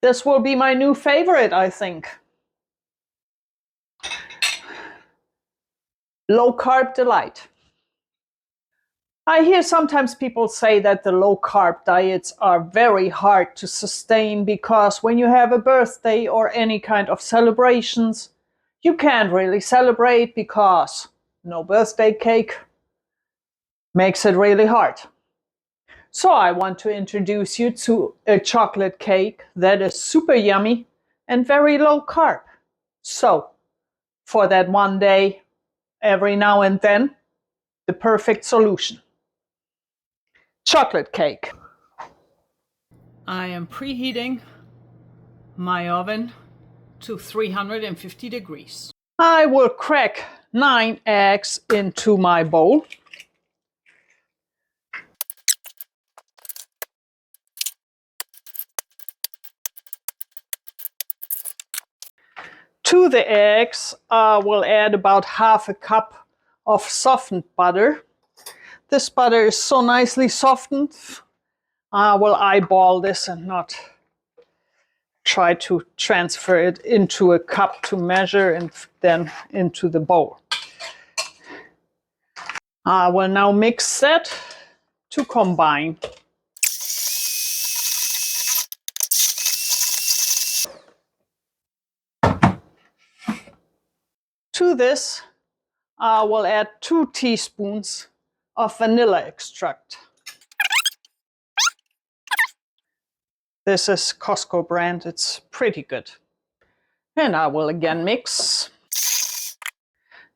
This will be my new favorite, I think. Low-carb delight. I hear sometimes people say that the low-carb diets are very hard to sustain because when you have a birthday or any kind of celebrations, you can't really celebrate because no birthday cake makes it really hard. So I want to introduce you to a chocolate cake that is super yummy and very low carb. So for that one day, every now and then, the perfect solution. Chocolate cake. I am preheating my oven to 350 degrees. I will crack 9 eggs into my bowl. To the eggs, we'll add about half a cup of softened butter. This butter is so nicely softened. I will eyeball this and not try to transfer it into a cup to measure and then into the bowl. I will now mix that to combine. To this, I will add 2 teaspoons of vanilla extract. This is Costco brand, it's pretty good. And I will again mix.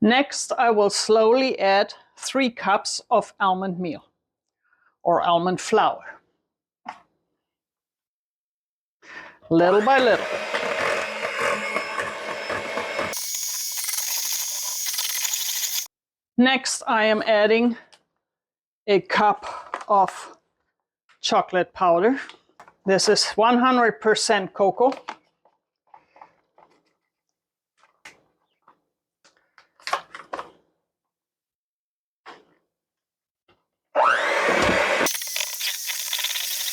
Next, I will slowly add 3 cups of almond meal or almond flour. Little by little. Next, I am adding a cup of chocolate powder. This is 100% cocoa.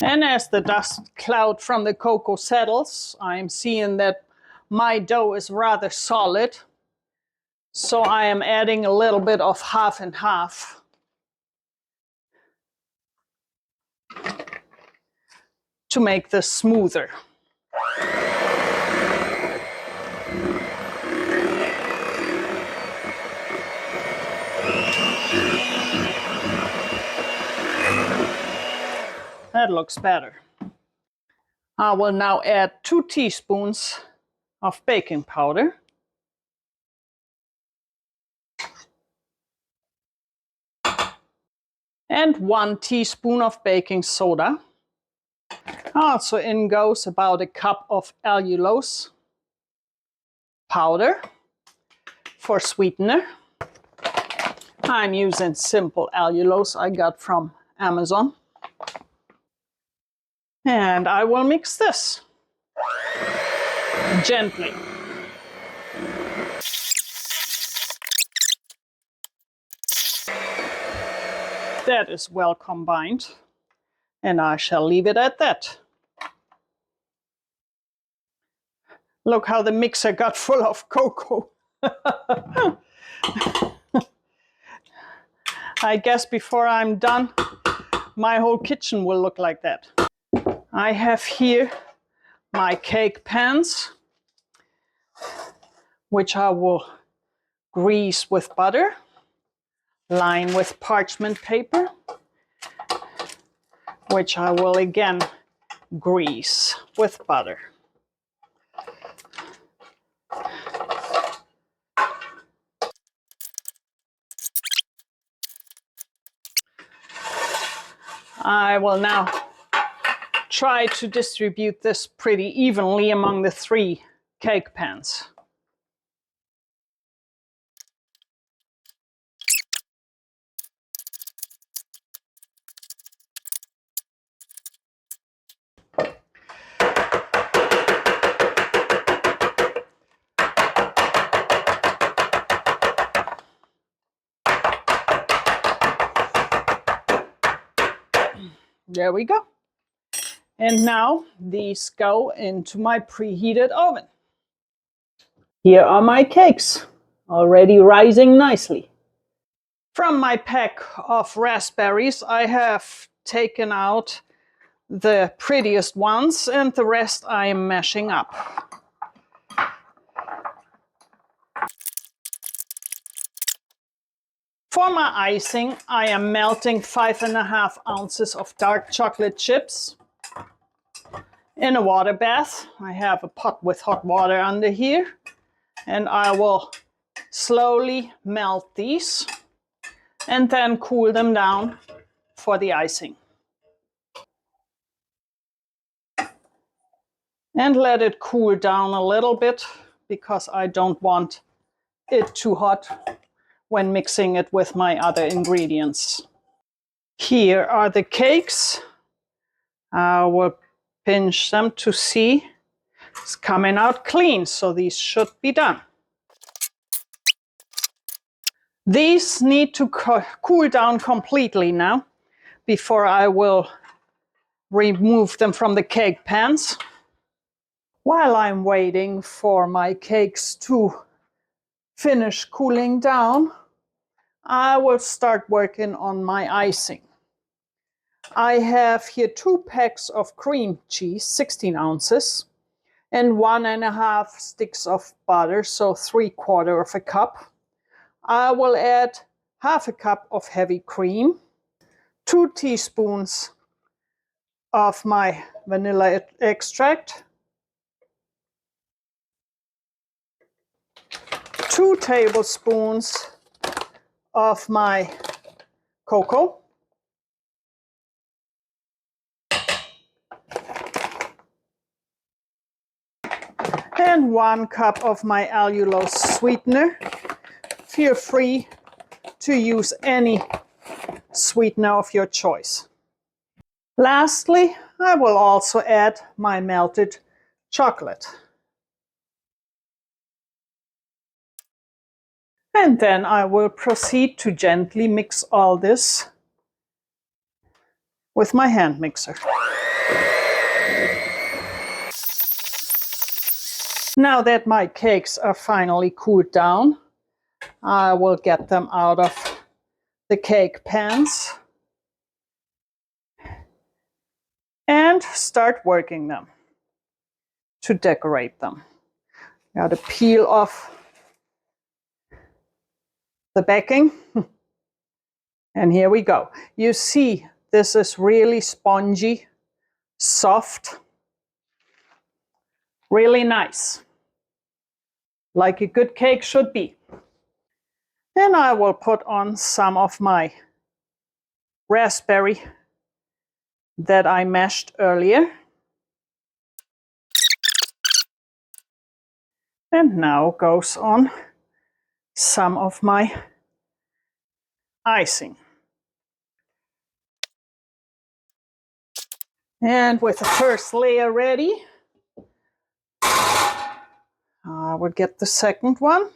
And as the dust cloud from the cocoa settles, I'm seeing that my dough is rather solid. So I am adding a little bit of half and half. To make this smoother. That looks better. I will now add 2 teaspoons of baking powder. And 1 teaspoon of baking soda. Also in goes about a cup of allulose powder for sweetener. I'm using simple allulose I got from Amazon. And I will mix this gently. That is well combined, and I shall leave it at that. Look how the mixer got full of cocoa. I guess before I'm done, my whole kitchen will look like that. I have here my cake pans, which I will grease with butter, line with parchment paper, which I will again grease with butter. I will now try to distribute this pretty evenly among the 3 cake pans. There we go. And now these go into my preheated oven. Here are my cakes, already rising nicely. From my pack of raspberries, I have taken out the prettiest ones and the rest I am mashing up. For my icing, I am melting 5.5 ounces of dark chocolate chips in a water bath. I have a pot with hot water under here, and I will slowly melt these and then cool them down for the icing. And let it cool down a little bit because I don't want it too hot when mixing it with my other ingredients. Here are the cakes. I will pinch them to see it's coming out clean, so these should be done. These need to cool down completely now before I will remove them from the cake pans. While I'm waiting for my cakes to finish cooling down, I will start working on my icing. I have here 2 packs of cream cheese, 16 ounces, and 1.5 sticks of butter, so 3/4 of a cup. I will add half a cup of heavy cream, 2 teaspoons of my vanilla extract, 2 tablespoons of my cocoa, and 1 cup of my allulose sweetener. Feel free to use any sweetener of your choice. Lastly, I will also add my melted chocolate. And then I will proceed to gently mix all this with my hand mixer. Now that my cakes are finally cooled down, I will get them out of the cake pans and start working them to decorate them. Now to peel off the backing. And here we go. You see, this is really spongy, soft, really nice, like a good cake should be. And I will put on some of my raspberry that I mashed earlier. And now goes on some of my icing. And with the first layer ready, I will get the second one.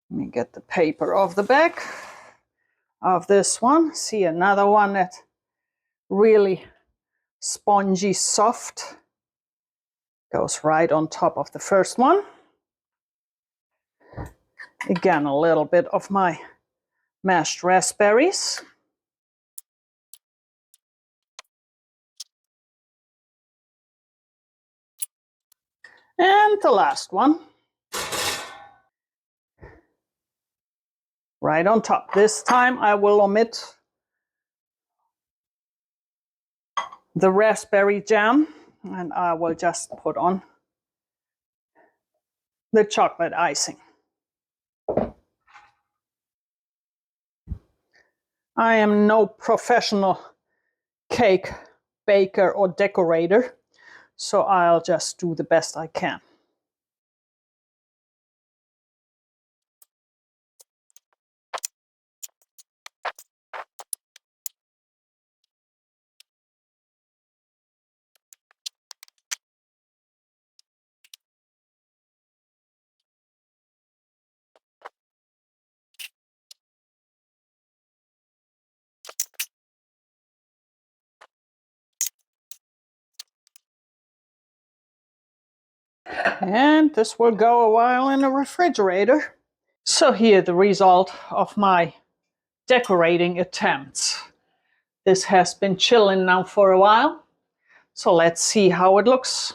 Let me get the paper off the back of this one. See, another one that really spongy, soft. Goes right on top of the first one. Again, a little bit of my mashed raspberries. And the last one. Right on top. This time I will omit the raspberry jam and I will just put on the chocolate icing. I am no professional cake baker or decorator, so I'll just do the best I can. And this will go a while in the refrigerator. So here the result of my decorating attempts. This has been chilling now for a while. So let's see how it looks.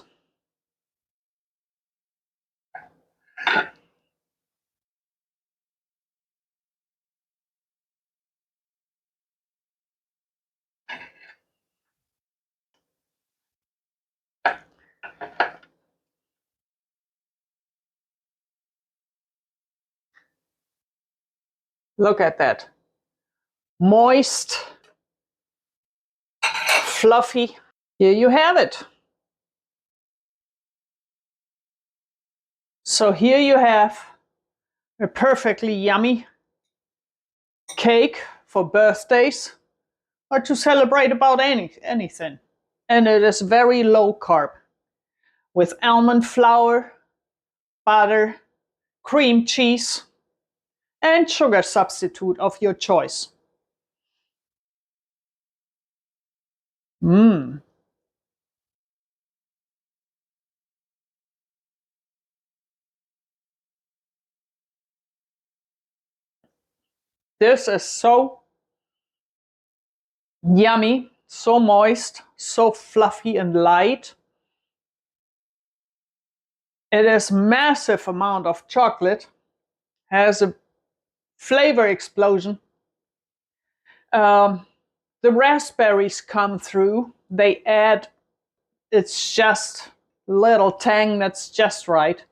Look at that. Moist, fluffy. Here you have it. So here you have a perfectly yummy cake for birthdays or to celebrate about anything. And it is very low carb with almond flour, butter, cream cheese, and sugar substitute of your choice. Mmm. This is so yummy, so moist, so fluffy and light. It is massive amount of chocolate, has a flavor explosion. The raspberries come through. They add, it's just little tang that's just right.